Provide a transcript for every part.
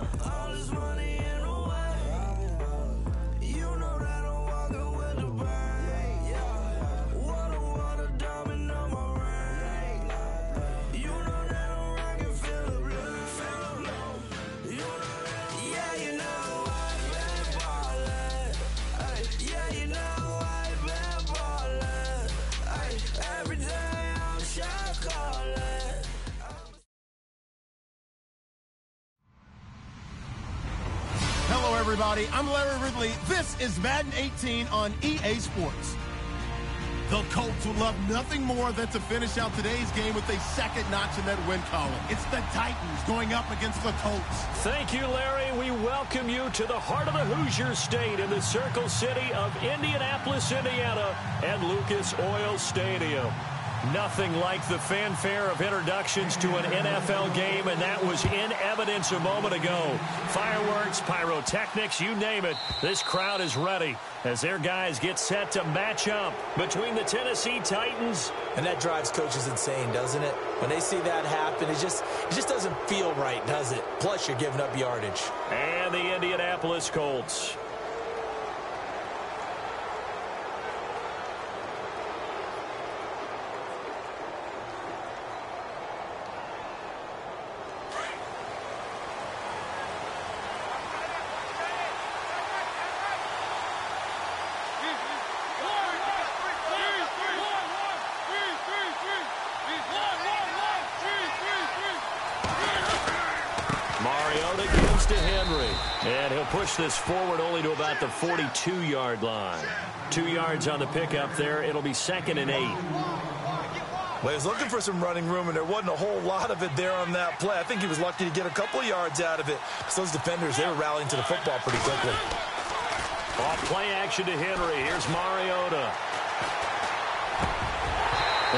All this money in the way. You know that I'm walking with the bank. Water, diamond on my ring. You know that I'm rocking, feel the blue. You know that, yeah, you know I've been ballin'. Ay, yeah, you know I've been ballin'. Ay, every day I'm shot calling. Hello, everybody. I'm Larry Ridley. This is Madden 18 on EA Sports. The Colts would love nothing more than to finish out today's game with a second notch in that win column. It's the Titans going up against the Colts. Thank you, Larry. We welcome you to the heart of the Hoosier State in the Circle City of Indianapolis, Indiana, and Lucas Oil Stadium. Nothing like the fanfare of introductions to an NFL game, and that was in evidence a moment ago. Fireworks, pyrotechnics, you name it. This crowd is ready as their guys get set to match up between the Tennessee Titans. And that drives coaches insane, doesn't it? When they see that happen, it just doesn't feel right, does it? Plus, you're giving up yardage. And the Indianapolis Colts. And he'll push this forward only to about the 42-yard line. 2 yards on the pickup there. It'll be 2nd and 8. Well, he was looking for some running room, and there wasn't a whole lot of it there on that play. I think he was lucky to get a couple of yards out of it. So those defenders, they were rallying to the football pretty quickly. Off play action to Henry. Here's Mariota.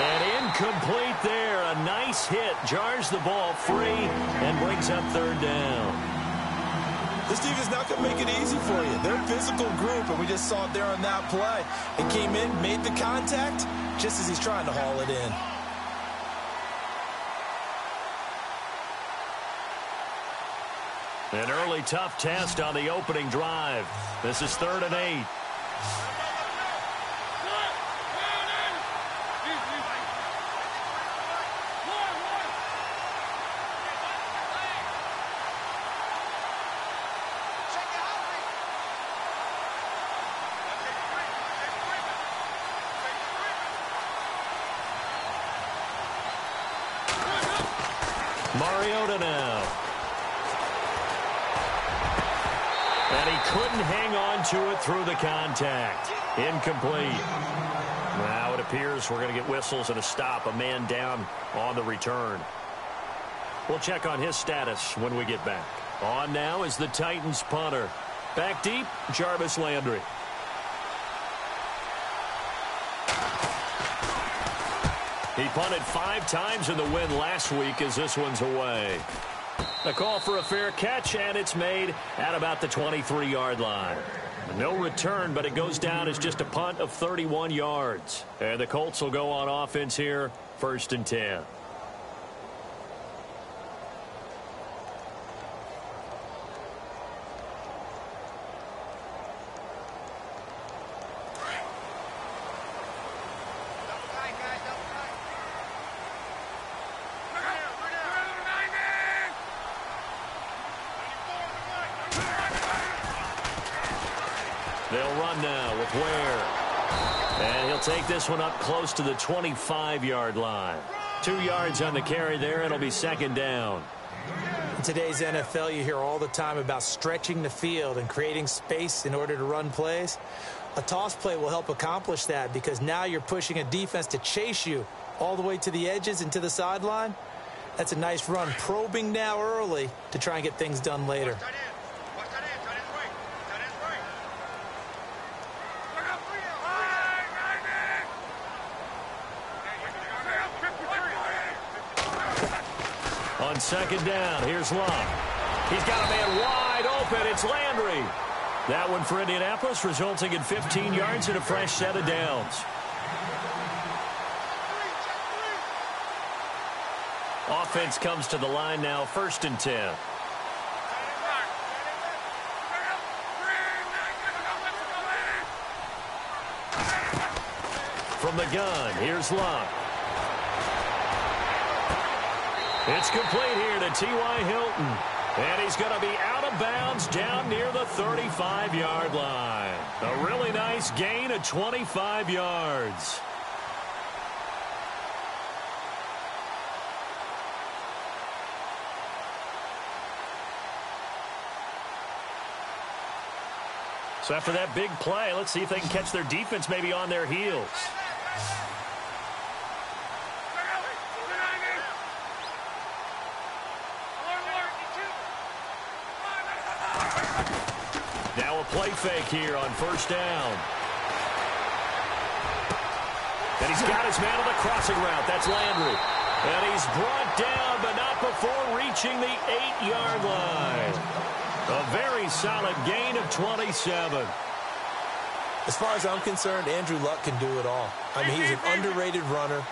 And incomplete there. A nice hit. Jars the ball free and brings up 3rd down. This team is not going to make it easy for you. They're a physical group, and we just saw it there on that play. It came in, made the contact, just as he's trying to haul it in. An early tough test on the opening drive. This is 3rd and 8. Mariota now. And he couldn't hang on to it through the contact. Incomplete. Now it appears we're going to get whistles and a stop. A man down on the return. We'll check on his status when we get back. On now is the Titans punter. Back deep, Jarvis Landry. He punted 5 times in the win last week as this one's away. A call for a fair catch, and it's made at about the 23-yard line. No return, but it goes down as just a punt of 31 yards. And the Colts will go on offense here, 1st and 10. They'll run now with Ware. And he'll take this one up close to the 25-yard line. 2 yards on the carry there. It'll be 2nd down. In today's NFL, you hear all the time about stretching the field and creating space in order to run plays. A toss play will help accomplish that because now you're pushing a defense to chase you all the way to the edges and to the sideline. That's a nice run, probing now early to try and get things done later. On 2nd down, here's Love. He's got a man wide open. It's Landry. That one for Indianapolis, resulting in 15 yards and a fresh set of downs. Offense comes to the line now, 1st and 10. From the gun, here's Luck. It's complete here to T.Y. Hilton. And he's going to be out of bounds down near the 35-yard line. A really nice gain of 25 yards. So after that big play, let's see if they can catch their defense maybe on their heels. Now a play fake here on first down. And he's got his man on the crossing route. That's Landry. And he's brought down, but not before reaching the 8-yard line. A very solid gain of 27. As far as I'm concerned, Andrew Luck can do it all. I mean, he's an underrated runner,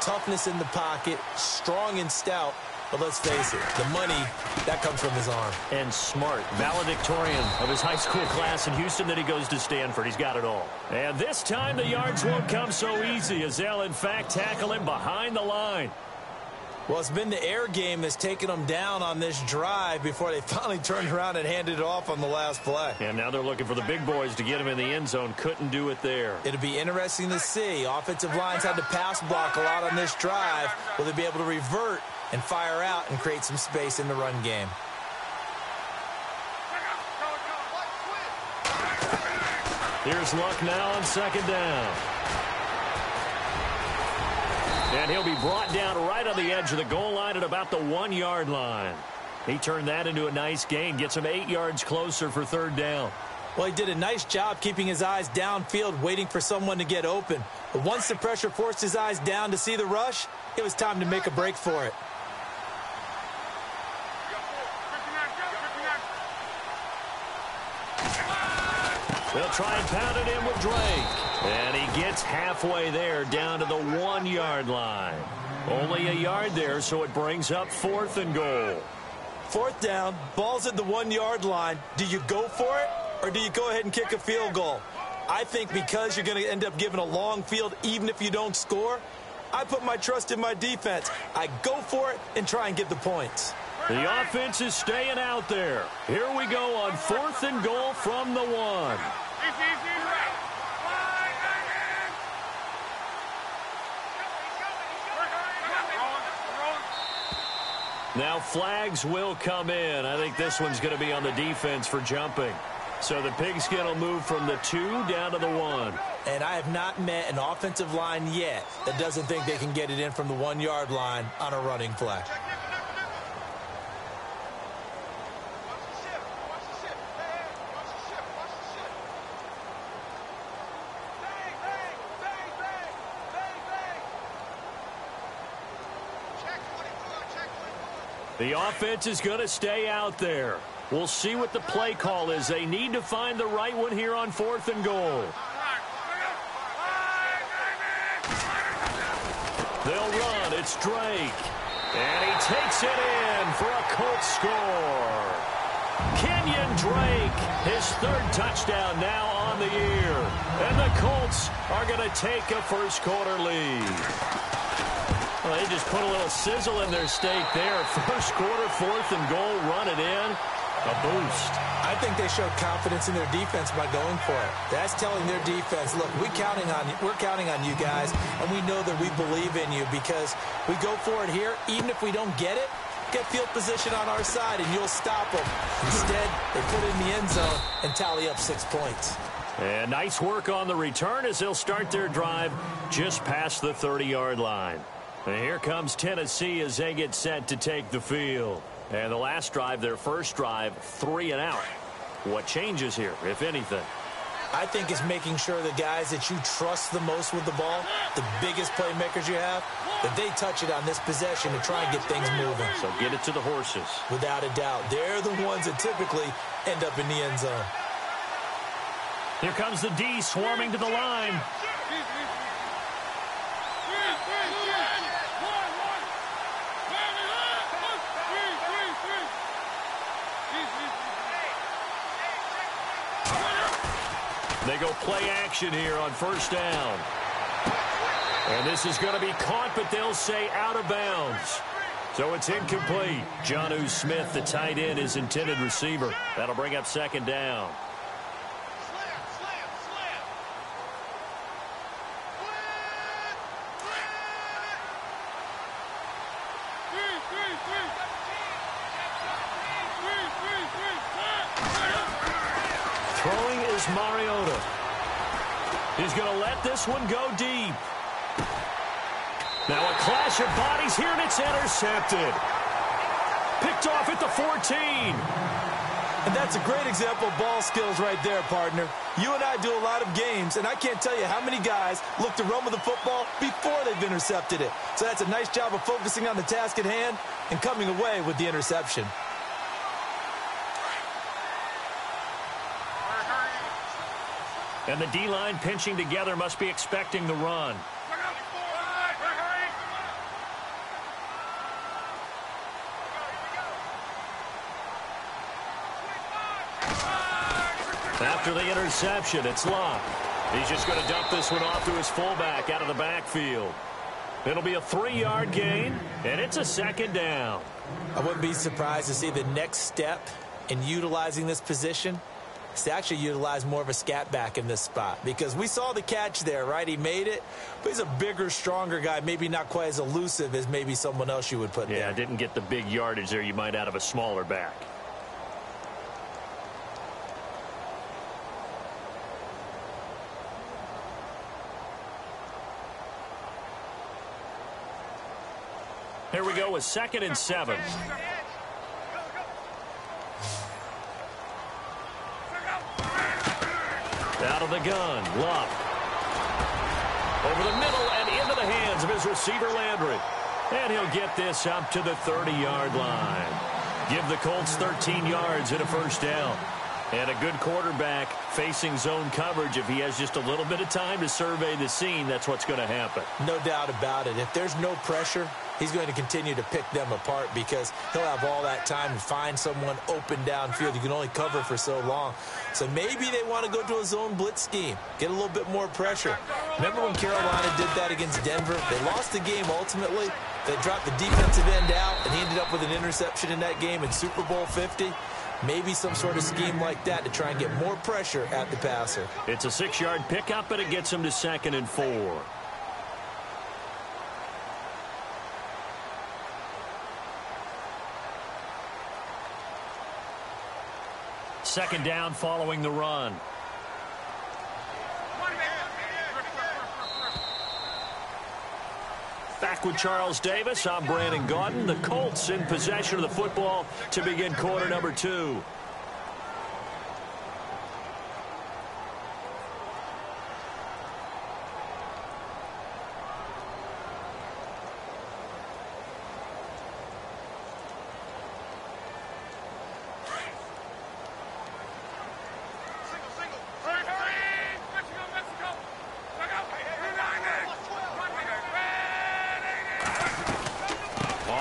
toughness in the pocket, strong and stout. But let's face it, the money, that comes from his arm. And smart, valedictorian of his high school class in Houston. Then he goes to Stanford. He's got it all. And this time the yards won't come so easy as they'll, in fact, tackle him behind the line. Well, it's been the air game that's taken them down on this drive before they finally turned around and handed it off on the last play. And now they're looking for the big boys to get him in the end zone. Couldn't do it there. It'll be interesting to see. Offensive lines had to pass block a lot on this drive. Will they be able to revert and fire out and create some space in the run game? Here's Luck now on second down. And he'll be brought down right on the edge of the goal line at about the 1-yard line. He turned that into a nice gain. Gets him 8 yards closer for third down. Well, he did a nice job keeping his eyes downfield, waiting for someone to get open. But once the pressure forced his eyes down to see the rush, it was time to make a break for it. They'll try and pound it in with Drake. And he gets halfway there down to the 1-yard line. Only a yard there, so it brings up 4th and goal. 4th down, ball's at the 1-yard line. Do you go for it, or do you go ahead and kick a field goal? I think because you're going to end up giving a long field even if you don't score, I put my trust in my defense. I go for it and try and get the points. The offense is staying out there. Here we go on 4th and goal from the 1. Now flags will come in. I think this one's going to be on the defense for jumping. So the pigskin will move from the 2 down to the 1. And I have not met an offensive line yet that doesn't think they can get it in from the 1-yard line on a running play. The offense is going to stay out there. We'll see what the play call is. They need to find the right one here on 4th and goal. They'll run. It's Drake. And he takes it in for a Colts score. Kenyon Drake, his 3rd touchdown now on the year. And the Colts are going to take a first-quarter lead. Well, they just put a little sizzle in their steak there. First quarter, 4th and goal, run it in. A boost. I think they showed confidence in their defense by going for it. That's telling their defense, look, we're counting on you guys, and we know that we believe in you because we go for it here. Even if we don't get it, get field position on our side, and you'll stop them. Instead, they put it in the end zone and tally up 6 points. And nice work on the return as they'll start their drive just past the 30-yard line. And here comes Tennessee as they get set to take the field. And the last drive, their first drive, 3 and out. What changes here, if anything? I think it's making sure the guys that you trust the most with the ball, the biggest playmakers you have, that they touch it on this possession to try and get things moving. So get it to the horses. Without a doubt. They're the ones that typically end up in the end zone. Here comes the D swarming to the line. They go play action here on first down. And this is going to be caught, but they'll say out of bounds. So it's incomplete. Jonnu Smith, the tight end, is intended receiver. That'll bring up second down. Throwing is Mariota. He's going to let this one go deep. Now a clash of bodies here, and it's intercepted. Picked off at the 14. And that's a great example of ball skills right there, partner. You and I do a lot of games, and I can't tell you how many guys look to run with the football before they've intercepted it. So that's a nice job of focusing on the task at hand and coming away with the interception. And the D-line pinching together must be expecting the run. After the interception, it's Locke. He's just going to dump this one off to his fullback out of the backfield. It'll be a 3-yard gain, and it's a second down. I wouldn't be surprised to see the next step in utilizing this position is to actually utilize more of a scat back in this spot, because we saw the catch there, right? He made it, but he's a bigger, stronger guy, maybe not quite as elusive as maybe someone else you would put there. Yeah, didn't get the big yardage there you might out of a smaller back. Here we go with 2nd and 7. Out of the gun, Love. Over the middle and into the hands of his receiver, Landry. And he'll get this up to the 30-yard line. Give the Colts 13 yards and a first down. And a good quarterback facing zone coverage. If he has just a little bit of time to survey the scene, that's what's going to happen. No doubt about it. If there's no pressure, he's going to continue to pick them apart because he'll have all that time to find someone open downfield. You can only cover for so long. So maybe they want to go to a zone blitz scheme, get a little bit more pressure. Remember when Carolina did that against Denver? They lost the game ultimately. They dropped the defensive end out, and he ended up with an interception in that game in Super Bowl 50. Maybe some sort of scheme like that to try and get more pressure at the passer. It's a 6-yard pickup, and it gets him to 2nd and 4. Second down following the run. Back with Charles Davis, I'm Brandon Gaudin. The Colts in possession of the football to begin quarter number 2.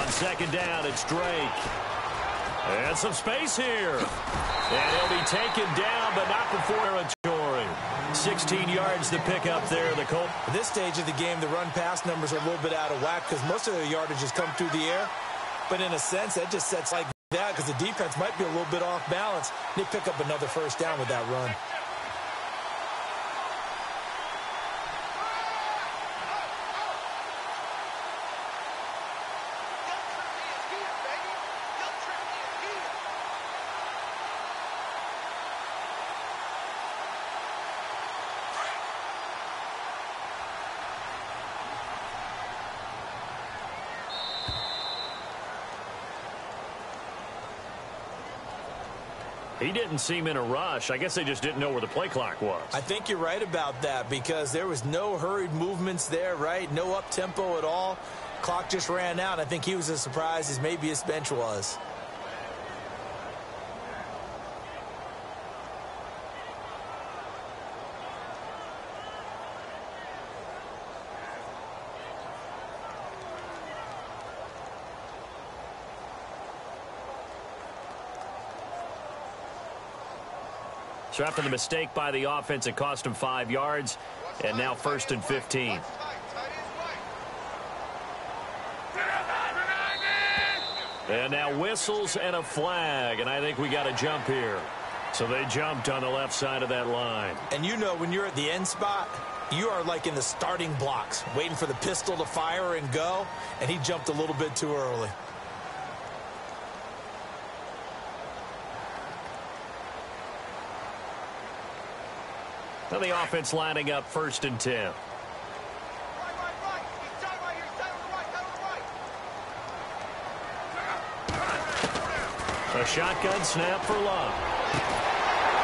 Second down, it's Drake. And some space here. And he'll be taken down, but not before territory. 16 yards to pick up there, the Colts. At this stage of the game, the run-pass numbers are a little bit out of whack because most of their yardage has come through the air. But in a sense, that just sets like that because the defense might be a little bit off balance. They pick up another first down with that run. He didn't seem in a rush. I guess they just didn't know where the play clock was. I think you're right about that because there was no hurried movements there, right? No up-tempo at all. Clock just ran out. I think he was as surprised as maybe his bench was. So after the mistake by the offense, it cost him 5 yards, and now 1st and 15. And now whistles and a flag, and I think we got a jump here. So they jumped on the left side of that line. And you know when you're at the end spot, you are like in the starting blocks, waiting for the pistol to fire and go, and he jumped a little bit too early. Now the offense lining up 1st and 10. A shotgun snap for Love.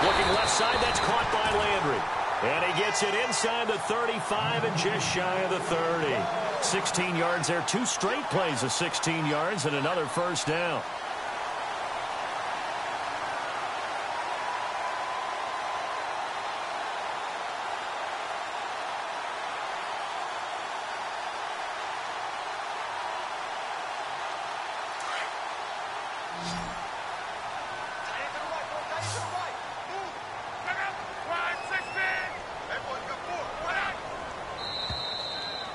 Looking left side, that's caught by Landry. And he gets it inside the 35 and just shy of the 30. 16 yards there. 2 straight plays of 16 yards and another first down.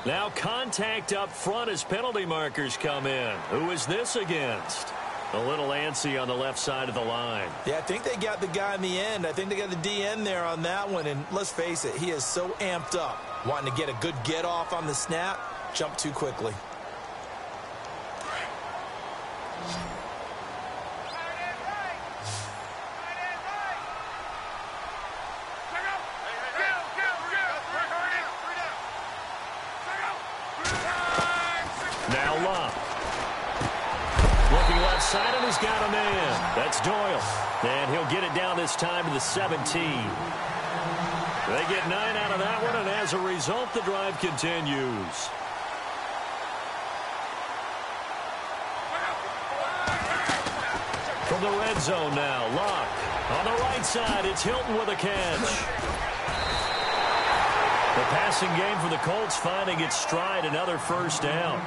Now contact up front as penalty markers come in. Who is this against? A little antsy on the left side of the line. Yeah, I think they got the guy in the end. I think they got the DN there on that one. And let's face it, he is so amped up, wanting to get a good get off on the snap, jump too quickly. Now Love. Looking left side, and he's got a man. That's Doyle. And he'll get it down this time to the 17. They get 9 out of that one, and as a result, the drive continues. From the red zone now, Locke. On the right side, it's Hilton with a catch. The passing game for the Colts finding its stride, another first down.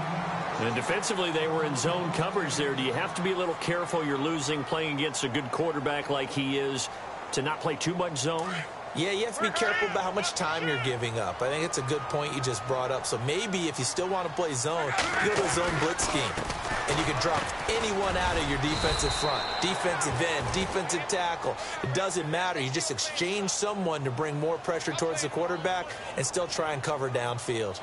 And defensively, they were in zone coverage there. Do you have to be a little careful? You're losing playing against a good quarterback like he is to not play too much zone? Yeah, you have to be careful about how much time you're giving up. I think it's a good point you just brought up. So maybe if you still want to play zone, you go to a zone blitz scheme. And you can drop anyone out of your defensive front. Defensive end, defensive tackle. It doesn't matter. You just exchange someone to bring more pressure towards the quarterback and still try and cover downfield.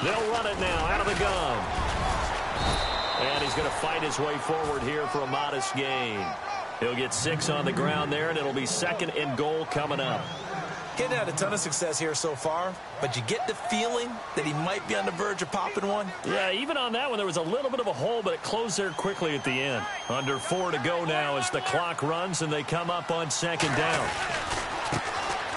They'll run it now out of the gun. And he's going to fight his way forward here for a modest gain. He'll get 6 on the ground there, and it'll be 2nd and goal coming up. Getting had a ton of success here so far, but you get the feeling that he might be on the verge of popping one. Yeah, even on that one, there was a little bit of a hole, but it closed there quickly at the end. Under 4 to go now as the clock runs, and they come up on 2nd down.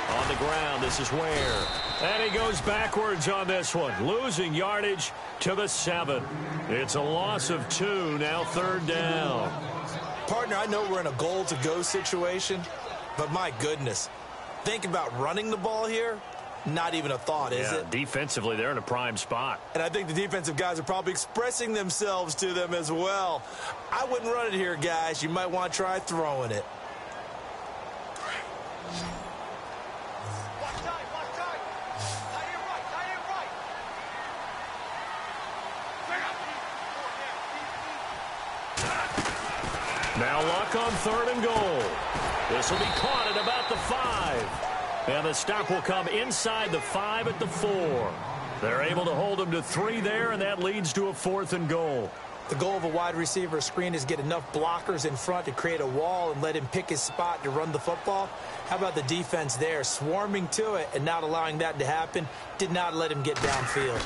On the ground, this is Ware. And he goes backwards on this one, losing yardage to the 7. It's a loss of 2, now 3rd down. Partner, I know we're in a goal-to-go situation, but my goodness, think about running the ball here. Not even a thought, is it? Defensively, they're in a prime spot. And I think the defensive guys are probably expressing themselves to them as well. I wouldn't run it here, guys. You might want to try throwing it. Now Luck on 3rd and goal. This will be caught at about the 5. And the stop will come inside the 5 at the 4. They're able to hold him to 3 there, and that leads to a 4th and goal. The goal of a wide receiver screen is get enough blockers in front to create a wall and let him pick his spot to run the football. How about the defense there, swarming to it and not allowing that to happen? Did not let him get downfield.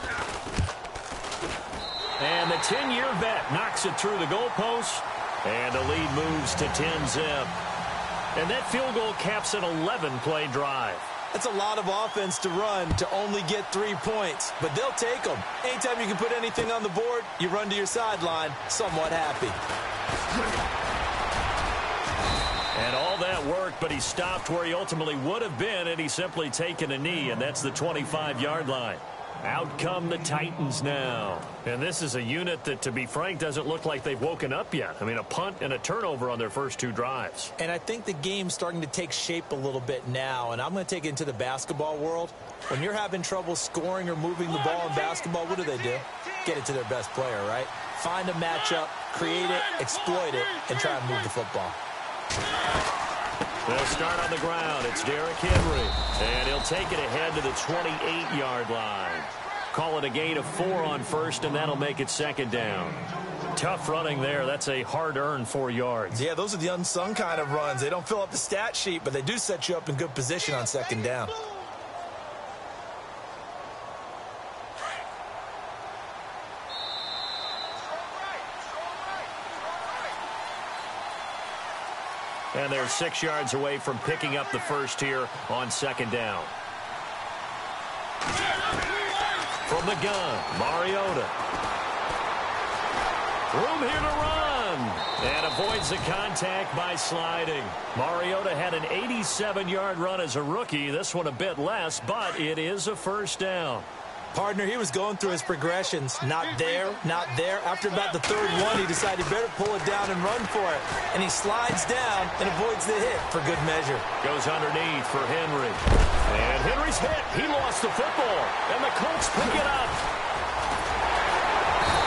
And the 10-year vet knocks it through the goalpost. And the lead moves to 10-zip. And that field goal caps an 11-play drive. That's a lot of offense to run to only get 3 points. But they'll take them. Anytime you can put anything on the board, you run to your sideline somewhat happy. And all that that work, but he stopped where he ultimately would have been, and he's simply taken a knee, and that's the 25-yard line. Out come the Titans now. And this is a unit that, to be frank, doesn't look like they've woken up yet. I mean, a punt and a turnover on their first two drives. And I think the game's starting to take shape a little bit now, and I'm going to take it into the basketball world. When you're having trouble scoring or moving the ball in basketball, what do? Get it to their best player, right? Find a matchup, create it, exploit it, and try and move the football. They'll start on the ground. It's Derrick Henry. And he'll take it ahead to the 28-yard line. Call it a gain of 4 on first, and that'll make it second down. Tough running there. That's a hard-earned 4 yards. Yeah, those are the unsung kind of runs. They don't fill up the stat sheet, but they do set you up in good position on second down. And they're 6 yards away from picking up the first here on second down. From the gun, Mariota. Room here to run. And avoids the contact by sliding. Mariota had an 87-yard run as a rookie. This one a bit less, but it is a first down. Partner, he was going through his progressions. Not there, not there. After about the third one, he decided he better pull it down and run for it. And he slides down and avoids the hit for good measure. Goes underneath for Henry. And Henry's hit. He lost the football. And the Colts pick it up.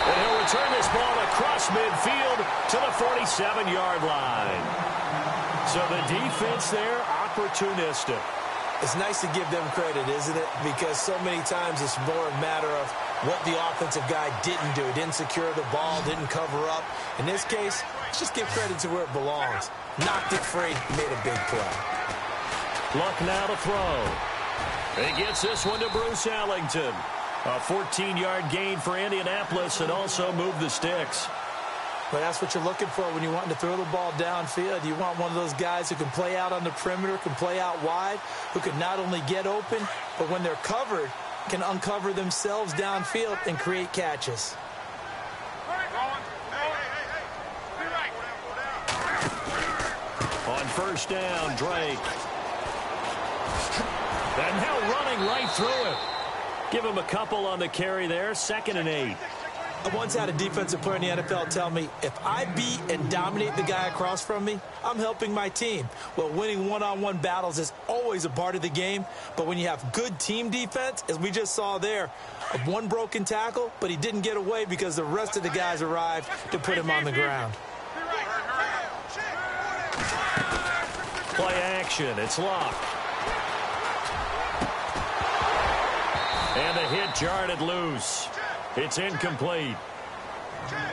And he'll return this ball across midfield to the 47-yard line. So the defense there, opportunistic. It's nice to give them credit, isn't it? Because so many times it's more a matter of what the offensive guy didn't do. Didn't secure the ball, didn't cover up. In this case, let's just give credit to where it belongs. Knocked it free, made a big play. Luck now to throw. He gets this one to Bruce Ellington. A 14-yard gain for Indianapolis and also move the sticks. But that's what you're looking for when you're wanting to throw the ball downfield. You want one of those guys who can play out on the perimeter, can play out wide, who can not only get open, but when they're covered, can uncover themselves downfield and create catches. On first down, Drake. And now running right through it. Give him a couple on the carry there, 2nd and 8. I once had a defensive player in the NFL tell me, if I beat and dominate the guy across from me, I'm helping my team. Well, winning one-on-one battles is always a part of the game, but when you have good team defense, as we just saw there, one broken tackle, but he didn't get away because the rest of the guys arrived to put him on the ground. Play action, it's Locke. And the hit jarred loose. It's incomplete.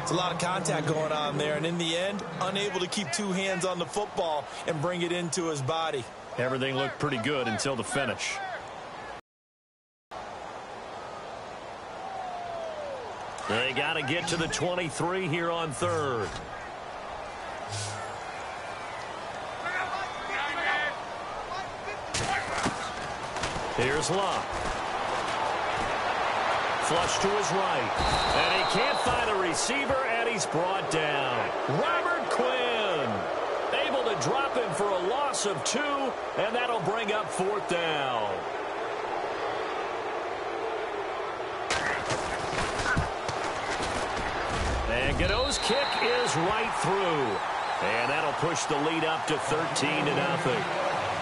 It's a lot of contact going on there, and in the end, unable to keep two hands on the football and bring it into his body. Everything looked pretty good until the finish. They got to get to the 23 here on third. Here's Locke. Flush to his right. And he can't find a receiver, and he's brought down. Robert Quinn able to drop him for a loss of 2, and that'll bring up 4th down. And Godot's kick is right through. And that'll push the lead up to 13-0.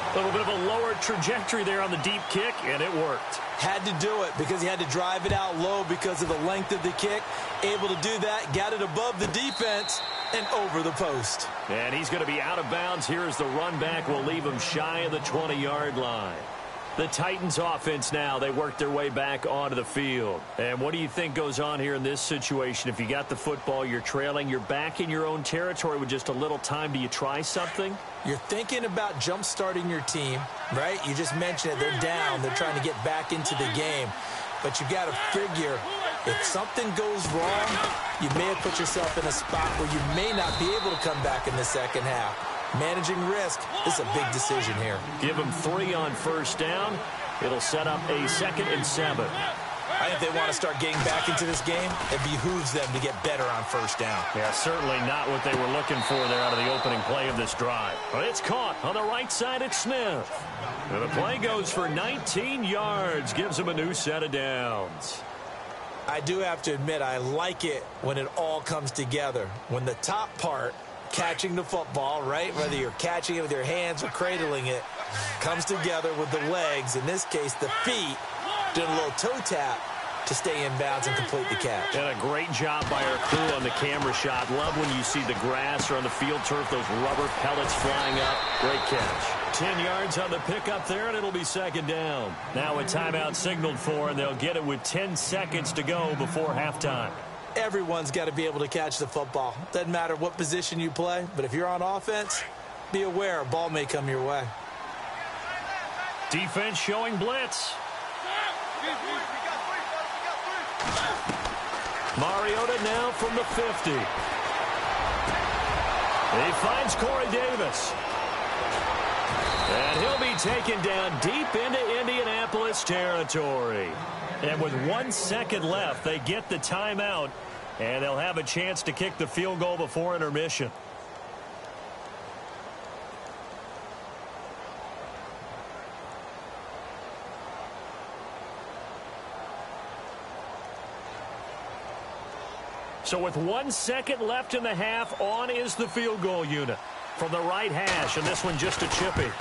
A little bit of a lower trajectory there on the deep kick, and it worked. Had to do it because he had to drive it out low because of the length of the kick. Able to do that, got it above the defense and over the post. And he's going to be out of bounds here as the run back will leave him shy of the 20-yard line. The Titans offense now, they work their way back onto the field. And what do you think goes on here in this situation? If you got the football, you're trailing, you're back in your own territory with just a little time. Do you try something? You're thinking about jump-starting your team, right? You just mentioned it. They're down. They're trying to get back into the game. But you got to figure, if something goes wrong, you may have put yourself in a spot where you may not be able to come back in the second half. Managing risk is a big decision here. Give him 3 on first down. It'll set up a 2nd and 7. I think they want to start getting back into this game. It behooves them to get better on first down. Yeah, certainly not what they were looking for there out of the opening play of this drive. But it's caught on the right side at Smith. And the play goes for 19 yards, gives him a new set of downs. I do have to admit, I like it when it all comes together. When the top part, catching the football, right, whether you're catching it with your hands or cradling it, comes together with the legs, in this case the feet, doing a little toe tap to stay in bounds and complete the catch. And a great job by our crew on the camera shot. Love when you see the grass or on the field turf, those rubber pellets flying up. Great catch. 10 yards on the pickup there, and it'll be second down. Now a timeout signaled for, and they'll get it with 10 seconds to go before halftime. Everyone's got to be able to catch the football. Doesn't matter what position you play, but if you're on offense, be aware a ball may come your way. Defense showing blitz. Mariota now from the 50. He finds Corey Davis. And he'll be taken down deep into Indianapolis territory. And with 1 second left, they get the timeout, and they'll have a chance to kick the field goal before intermission. So with 1 second left in the half, on is the field goal unit from the right hash, and this one just a chippy.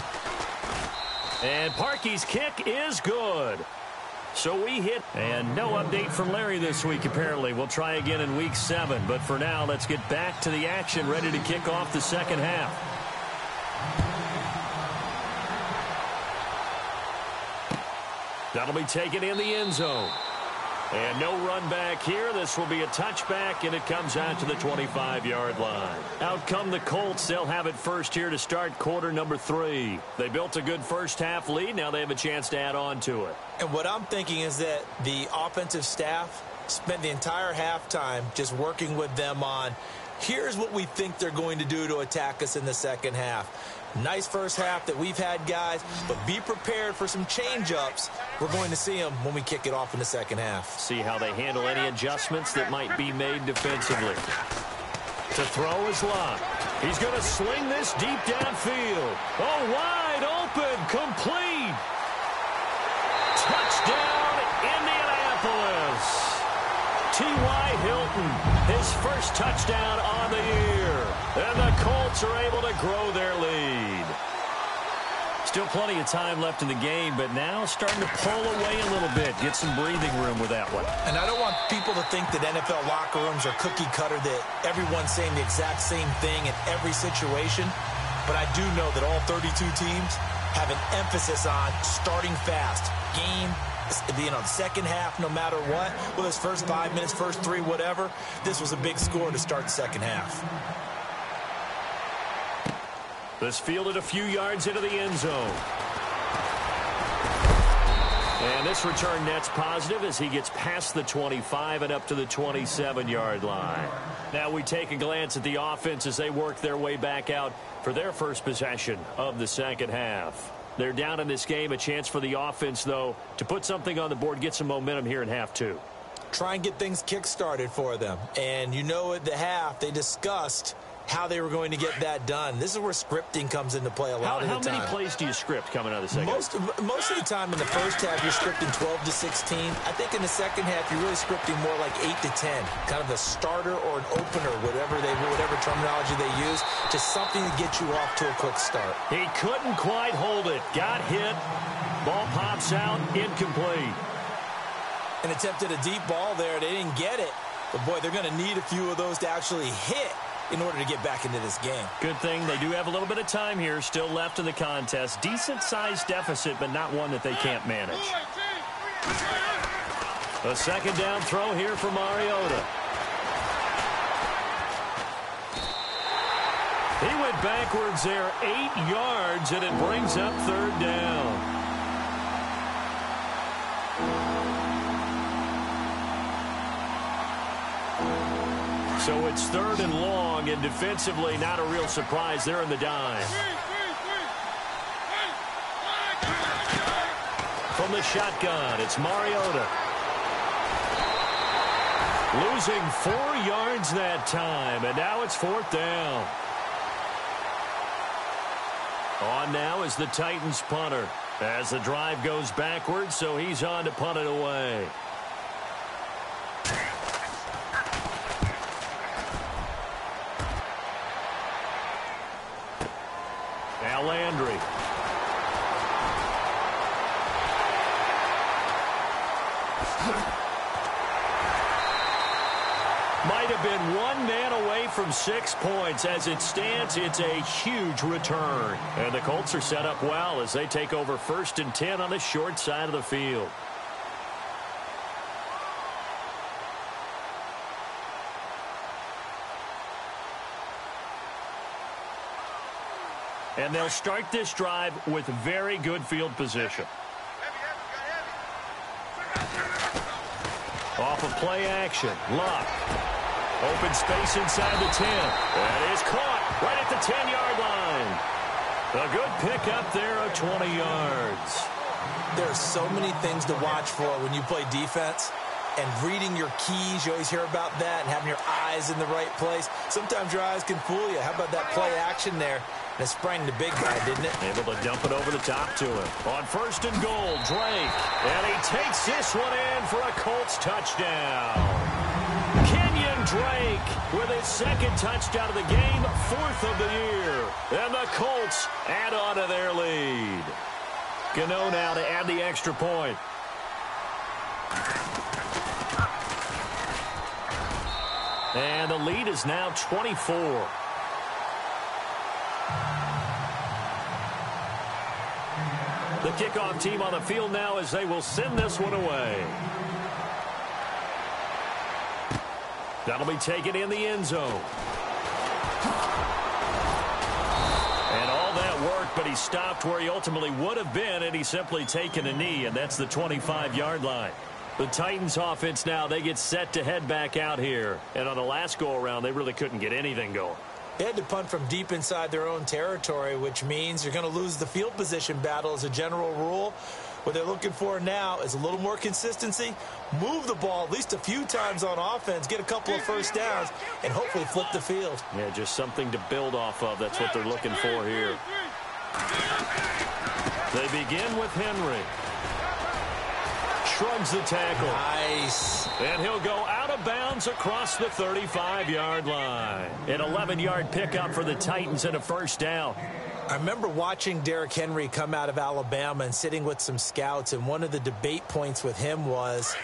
And Parkey's kick is good. So we hit, and no update from Larry this week, apparently. We'll try again in week 7, but for now, let's get back to the action, ready to kick off the second half. That'll be taken in the end zone. And no run back here. This will be a touchback, and it comes out to the 25-yard line. Out come the Colts. They'll have it first here to start quarter number 3. They built a good first-half lead. Now they have a chance to add on to it. And what I'm thinking is that the offensive staff spent the entire halftime just working with them on, here's what we think they're going to do to attack us in the second half. Nice first half that we've had, guys, but be prepared for some change-ups. We're going to see them when we kick it off in the second half. See how they handle any adjustments that might be made defensively. To throw is Locke. He's going to sling this deep downfield. Oh, wide open, complete. Touchdown, Indianapolis. T.Y. Hilton, his first touchdown on the year. And the Colts are able to grow their lead. Still plenty of time left in the game, but now starting to pull away a little bit. Get some breathing room with that one. And I don't want people to think that NFL locker rooms are cookie cutter, that everyone's saying the exact same thing in every situation. But I do know that all 32 teams have an emphasis on starting fast. The second half, no matter what, whether it's first 5 minutes, first 3, whatever, this was a big score to start the second half. This fielded a few yards into the end zone. And this return net's positive as he gets past the 25 and up to the 27-yard line. Now we take a glance at the offense as they work their way back out for their first possession of the second half. They're down in this game. A chance for the offense, though, to put something on the board, get some momentum here in half 2. Try and get things kick-started for them. And you know at the half, they discussed how they were going to get that done. This is where scripting comes into play a lot of the time. How many plays do you script coming out of the second half? Most of the time in the first half, you're scripting 12 to 16. I think in the second half, you're really scripting more like 8 to 10. Kind of a starter or an opener, whatever terminology they use, just something to get you off to a quick start. He couldn't quite hold it. Got hit. Ball pops out. Incomplete. And attempted a deep ball there. They didn't get it. But, boy, they're going to need a few of those to actually hit in order to get back into this game. Good thing they do have a little bit of time here still left in the contest. Decent-sized deficit, but not one that they can't manage. A second down throw here for Mariota. He went backwards there 8 yards, and it brings up third down. So it's third and long, and defensively not a real surprise. They're in the dime. From the shotgun, it's Mariota. Losing 4 yards that time, and now it's 4th down. On now is the Titans punter as the drive goes backwards, so he's on to punt it away. Now Landry. Might have been one man away from 6 points. As it stands, it's a huge return. And the Colts are set up well as they take over 1st and 10 on the short side of the field. And they'll start this drive with very good field position. Off of play action, Luck. Open space inside the 10. That is caught right at the 10-yard line. A good pickup there of 20 yards. There are so many things to watch for when you play defense. And reading your keys, you always hear about that, and having your eyes in the right place. Sometimes your eyes can fool you. How about that play action there? And it sprang the big guy, didn't it? Able to dump it over the top to him. On 1st and goal, Drake. And he takes this one in for a Colts touchdown. Kenyon Drake with his 2nd touchdown of the game, 4th of the year. And the Colts add on to their lead. Gano now to add the extra point. And the lead is now 24. The kickoff team on the field now as they will send this one away. That'll be taken in the end zone. And all that work, but he stopped where he ultimately would have been, and he's simply taken a knee, and that's the 25-yard line. The Titans offense now, they get set to head back out here. And on the last go-around, they really couldn't get anything going. They had to punt from deep inside their own territory, which means you're going to lose the field position battle as a general rule. What they're looking for now is a little more consistency, move the ball at least a few times on offense, get a couple of first downs, and hopefully flip the field. Yeah, just something to build off of. That's what they're looking for here. They begin with Henry. Shrugs the tackle. Nice. And he'll go out of bounds across the 35-yard line. An 11-yard pickup for the Titans and a first down. I remember watching Derrick Henry come out of Alabama and sitting with some scouts, and one of the debate points with him was,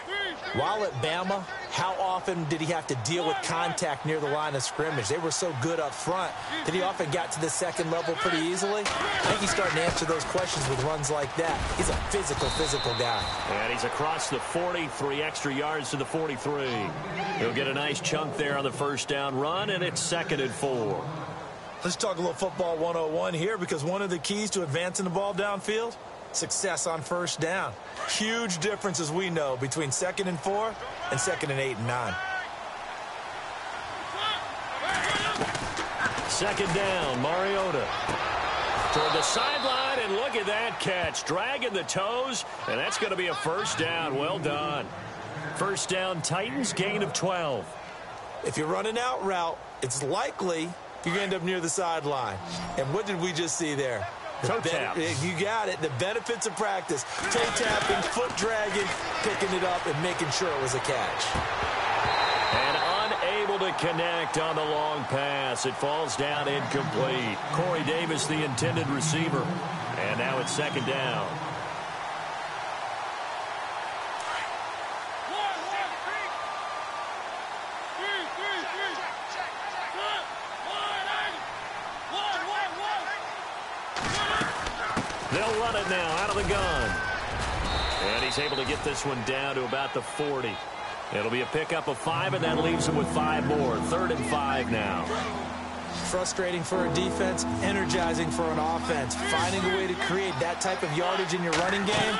while at Bama, how often did he have to deal with contact near the line of scrimmage? They were so good up front that he often got to the second level pretty easily. I think he's starting to answer those questions with runs like that. He's a physical guy. And he's across the 40, 3 extra yards to the 43. He'll get a nice chunk there on the first down run, and it's 2nd and 4. Let's talk a little football 101 here, because one of the keys to advancing the ball downfield, success on first down. Huge difference, as we know, between 2nd and 4 and 2nd and 8 and 9. 2nd down, Mariota. Toward the sideline, and look at that catch. Dragging the toes, and that's going to be a first down. Well done. First down, Titans, gain of 12. If you're running out route, it's likely you're going to end up near the sideline. And what did we just see there? Toe tap. You got it. The benefits of practice. Toe tapping, foot dragging, picking it up, and making sure it was a catch. And unable to connect on the long pass. It falls down incomplete. Corey Davis, the intended receiver. And now it's 2nd down. They'll run it now out of the gun. And he's able to get this one down to about the 40. It'll be a pickup of 5, and that leaves him with 5 more. 3rd and 5 now. Frustrating for a defense, energizing for an offense. Finding a way to create that type of yardage in your running game,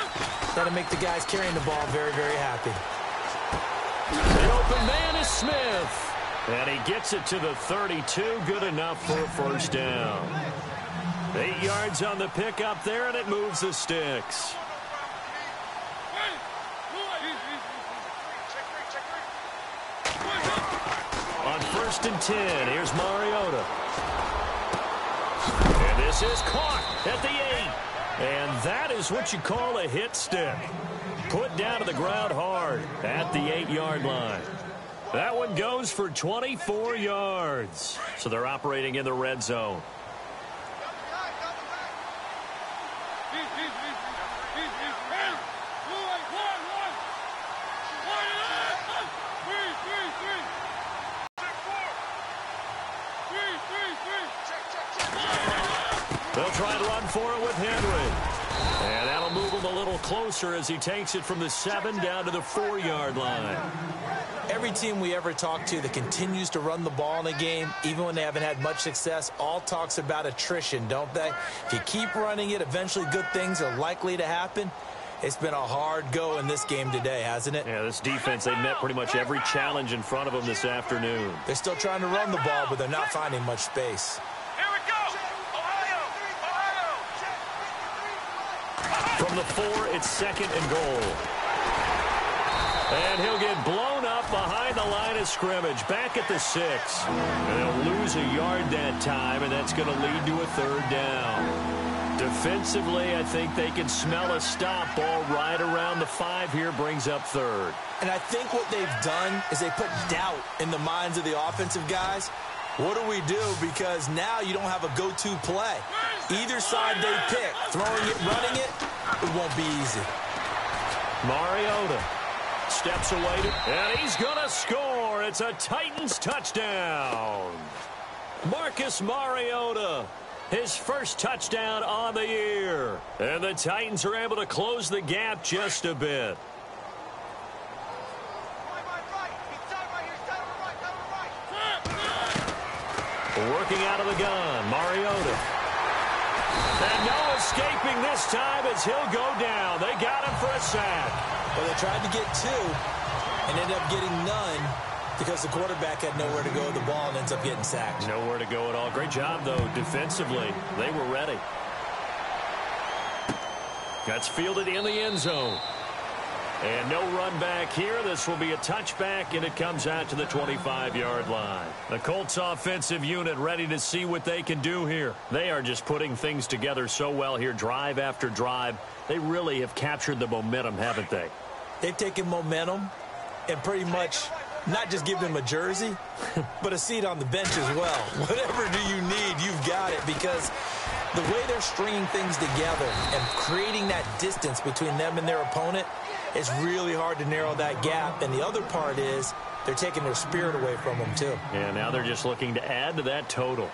that'll make the guys carrying the ball very, very happy. The open man is Smith. And he gets it to the 32. Good enough for a first down. 8 yards on the pickup there, and it moves the sticks. 1st and 10. Here's Mariota. And this is caught at the 8. And that is what you call a hit stick. Put down to the ground hard at the 8-yard line. That one goes for 24 yards. So they're operating in the red zone. They'll try to run for it with Henry. And that'll move him a little closer as he takes it from the 7 down to the 4-yard line. Every team we ever talk to that continues to run the ball in a game, even when they haven't had much success, all talks about attrition, don't they? If you keep running it, eventually good things are likely to happen. It's been a hard go in this game today, hasn't it? Yeah, this defense, they met pretty much every challenge in front of them this afternoon. They're still trying to run the ball, but they're not finding much space. From the 4, it's 2nd and goal. And he'll get blown up behind the line of scrimmage, back at the 6. And they'll lose a yard that time, and that's going to lead to a 3rd down. Defensively, I think they can smell a stop. Ball right around the 5 here, brings up 3rd. And I think what they've done is they put doubt in the minds of the offensive guys. What do we do? Because now you don't have a go-to play. Either side they pick, throwing it, running it, it won't be easy. Mariota steps away, and he's going to score. It's a Titans touchdown. Marcus Mariota, his first touchdown on the year. And the Titans are able to close the gap just a bit. Working out of the gun, Mariota. And no escaping this time as he'll go down. They got him for a sack. Well, they tried to get 2 and ended up getting none because the quarterback had nowhere to go with the ball and ends up getting sacked. Nowhere to go at all. Great job, though, defensively. They were ready. That's fielded in the end zone. And no run back here. This will be a touchback, and it comes out to the 25-yard line. The Colts offensive unit ready to see what they can do here. They are just putting things together so well here, drive after drive. They really have captured the momentum, haven't they? They've taken momentum and pretty much not just given them a jersey, but a seat on the bench as well. Whatever do you need, you've got it, because the way they're stringing things together and creating that distance between them and their opponent, it's really hard to narrow that gap. And the other part is they're taking their spirit away from them, too. Yeah, now they're just looking to add to that total.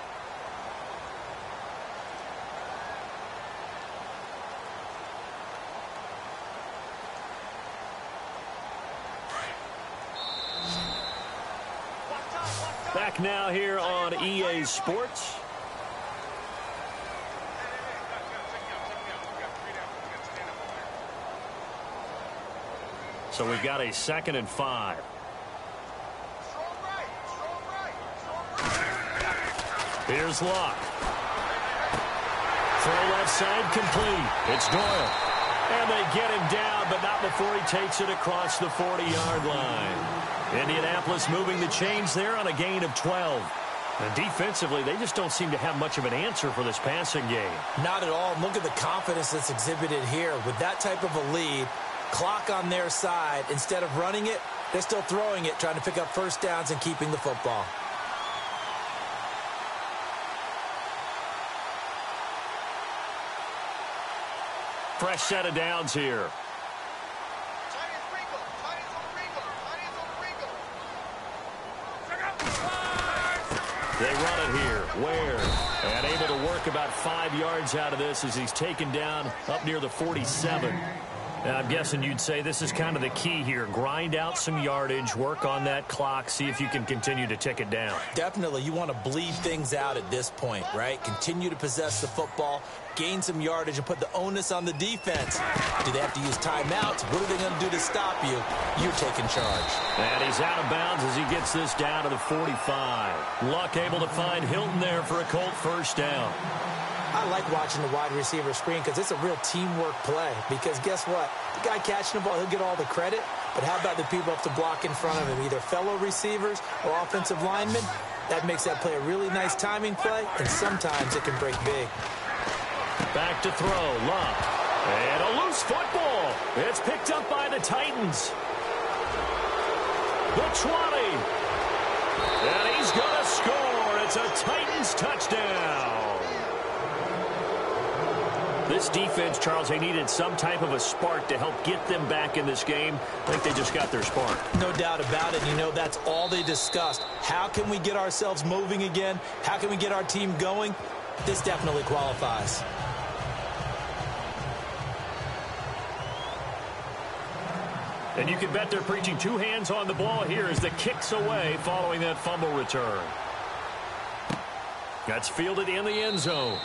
Back now here on EA Sports. So we've got a 2nd and 5. Here's Luck. Throw left side complete. It's Doyle. And they get him down, but not before he takes it across the 40-yard line. Indianapolis moving the chains there on a gain of 12. And defensively, they just don't seem to have much of an answer for this passing game. Not at all. And look at the confidence that's exhibited here. With that type of a lead, clock on their side, instead of running it, they're still throwing it, trying to pick up first downs and keeping the football. Fresh set of downs here. They run it here. Ware. And able to work about 5 yards out of this as he's taken down up near the 47. And I'm guessing you'd say this is kind of the key here. Grind out some yardage, work on that clock, see if you can continue to tick it down. Definitely. You want to bleed things out at this point, right? Continue to possess the football, gain some yardage, and put the onus on the defense. Do they have to use timeouts? What are they going to do to stop you? You're taking charge. And he's out of bounds as he gets this down to the 45. Luck able to find Hilton there for a Colt first down. I like watching the wide receiver screen because it's a real teamwork play. Because guess what? The guy catching the ball, he'll get all the credit. but how about the people up to block in front of him, either fellow receivers or offensive linemen? That makes that play a really nice timing play, and sometimes it can break big. Back to throw, Love. And a loose football. It's picked up by the Titans. The 20. And he's going to score. It's a Titans touchdown. This defense, Charles, they needed some type of a spark to help get them back in this game. I think they just got their spark. No doubt about it. You know, that's all they discussed. How can we get ourselves moving again? How can we get our team going? This definitely qualifies. And you can bet they're preaching two hands on the ball here as the kick's away following that fumble return. That's fielded in the end zone.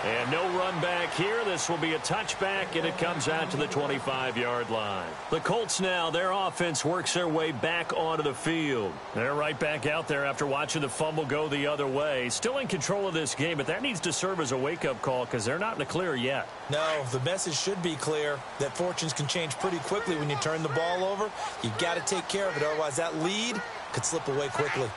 And no run back here. This will be a touchback, and it comes out to the 25-yard line. The Colts now, their offense works their way back onto the field. They're right back out there after watching the fumble go the other way. Still in control of this game, but that needs to serve as a wake-up call because they're not in the clear yet. No, the message should be clear that fortunes can change pretty quickly when you turn the ball over. You got to take care of it, otherwise that lead could slip away quickly.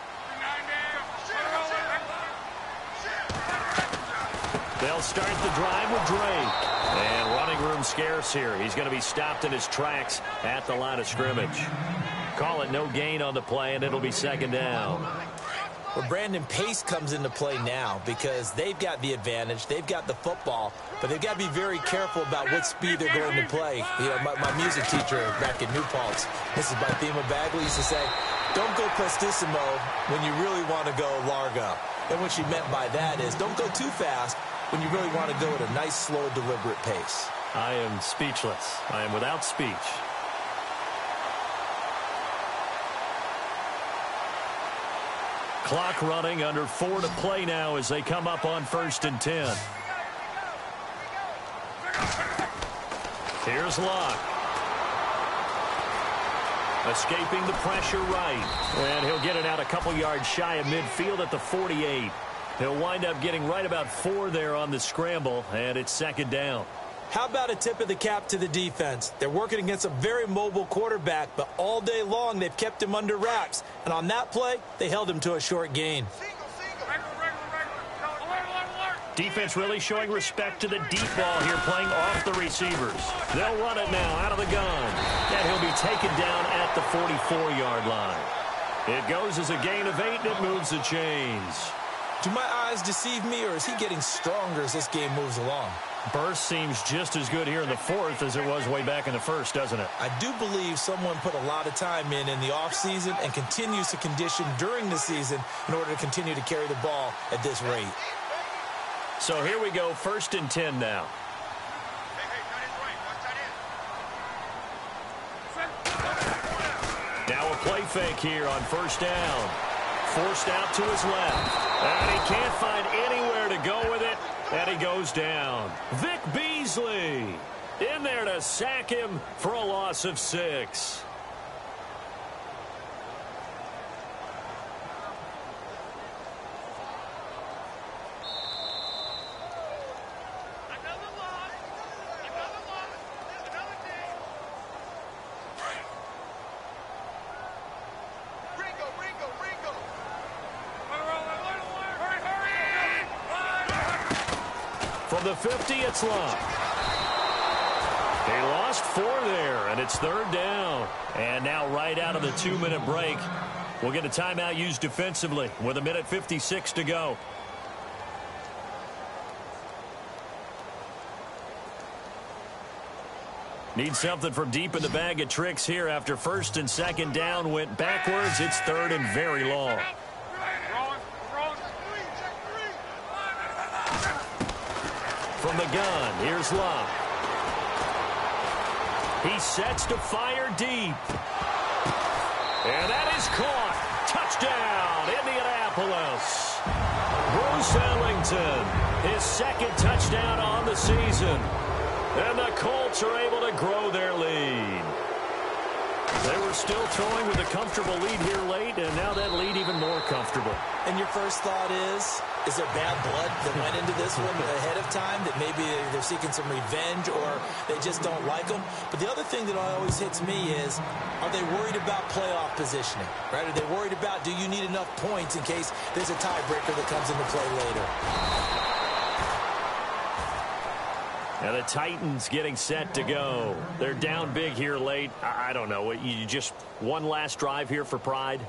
They'll start the drive with Drake. And running room scarce here. He's going to be stopped in his tracks at the line of scrimmage. Call it no gain on the play, and it'll be second down. Well, Brandon, pace comes into play now because they've got the advantage. They've got the football, but they've got to be very careful about what speed they're going to play. You know, my music teacher back in New Paltz, Mrs. Bithema Bagley, used to say, don't go prestissimo when you really want to go largo. And what she meant by that is don't go too fast when you really want to go at a nice, slow, deliberate pace. I am speechless. I am without speech. Clock running, under 4 to play now as they come up on 1st and 10. Here's Locke. Escaping the pressure right. And he'll get it out a couple yards shy of midfield at the 48. He'll wind up getting right about 4 there on the scramble, and it's second down. How about a tip of the cap to the defense? They're working against a very mobile quarterback, but all day long they've kept him under wraps. And on that play, they held him to a short gain. Defense really showing respect to the deep ball here, playing off the receivers. They'll run it now out of the gun. And he'll be taken down at the 44-yard line. It goes as a gain of 8, and it moves the chains. Do my eyes deceive me, or is he getting stronger as this game moves along? Burst seems just as good here in the 4th as it was way back in the 1st, doesn't it? I do believe someone put a lot of time in the offseason and continues to condition during the season in order to continue to carry the ball at this rate. So here we go, 1st and 10 now. Now a play fake here on 1st down. Forced out to his left. And he can't find anywhere to go with it. And he goes down. Vic Beasley in there to sack him for a loss of 6. From the 50, it's Locke. He lost 4 there, and it's 3rd down. And now right out of the 2-minute break, we'll get a timeout used defensively with 1:56 to go. Need something from deep in the bag of tricks here after 1st and 2nd down went backwards. It's 3rd and very long. From the gun, here's Locke. He sets to fire deep. And that is caught. Touchdown, Indianapolis. Bruce Ellington, his 2nd touchdown on the season. And the Colts are able to grow their lead. They were still throwing with a comfortable lead here late, and now that lead even more comfortable. And your first thought is there bad blood that went into this one ahead of time, that maybe they're seeking some revenge or they just don't like them? But the other thing that always hits me is, are they worried about playoff positioning? Right? Are they worried about, do you need enough points in case there's a tiebreaker that comes into play later? Now the Titans getting set to go. They're down big here late. I don't know. You just one last drive here for pride?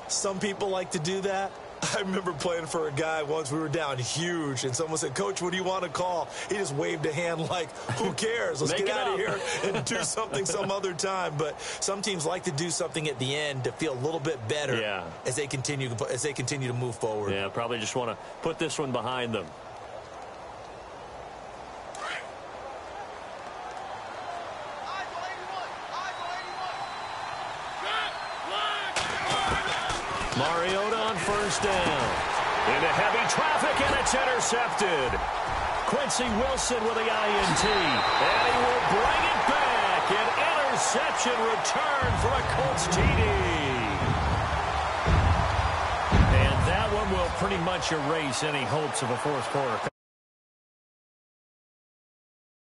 Some people like to do that. I remember playing for a guy once. We were down huge, and someone said, "Coach, what do you want to call?" He just waved a hand like, who cares? Let's get out of here and do something some other time. But some teams like to do something at the end to feel a little bit better as they continue to move forward. Yeah, probably just want to put this one behind them. Mariota on first down. Into heavy traffic, and it's intercepted. Quincy Wilson with the INT. And he will bring it back. An interception return for a Colts TD. And that one will pretty much erase any hopes of a fourth quarter.